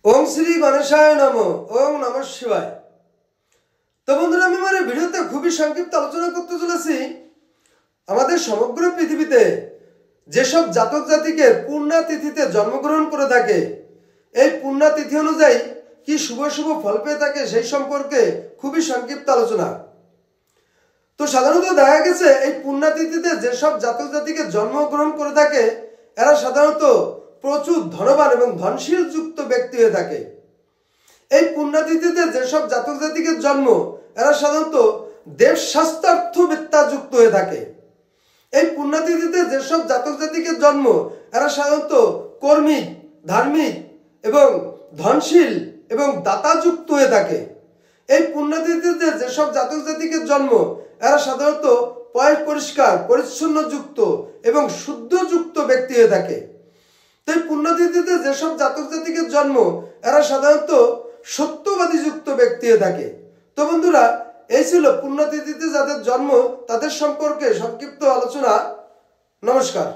ओम श्री गणेशाय नमो। ओम नमः शिवाय। तो बंधुरा आमि आमार भिडियोते खूबই সংক্ষিপ্ত আলোচনা করতে চলেছি আমাদের সমগ্র পৃথিবীতে যেসব জাতক জাতিকে পূর্ণা তিথিতে জন্মগ্রহণ করে থাকে এই পূর্ণা তিথি অনুযায়ী কি শুভ শুভ ফল পেয়ে থাকে সেই সম্পর্কে খুবই সংক্ষিপ্ত আলোচনা। তো সাধারণত দেখা গেছে এই পূর্ণা তিথিতে যেসব জাতক জাতিকে জন্মগ্রহণ করে থাকে এরা সাধারণত প্রচুর ধনবান এবং ধনশীল যুক্ত ব্যক্তি হয়ে থাকে। এই পুণ্যতিথিতে যেসব জাতক জাতিকের জন্ম এরা সাধারণত দেব শাস্ত্রার্থবিদ্যা যুক্ত হয়ে থাকে। এই পুণ্যতিথিতে যেসব জাতক জাতিকের জন্ম এরা সাধারণত কর্মিক, ধার্মিক এবং ধনশীল এবং দাতা যুক্ত হয়ে থাকে। এই পুণ্যতিথিতে যেসব জাতক জাতিকের জন্ম এরা সাধারণত পরিষ্কার পরিচ্ছন্ন যুক্ত এবং শুদ্ধ যুক্ত ব্যক্তি হয়ে থাকে। তো এই পুণ্যতিথিতে যেসব জাতক জাতিকের জন্ম এরা সাধারণত সত্যবাদী যুক্ত ব্যক্তি হয়ে থাকে। তো বন্ধুরা এই ছিল পুণ্যতিথিতে যাদের জন্ম তাদের সম্পর্কে সংক্ষিপ্ত আলোচনা। নমস্কার।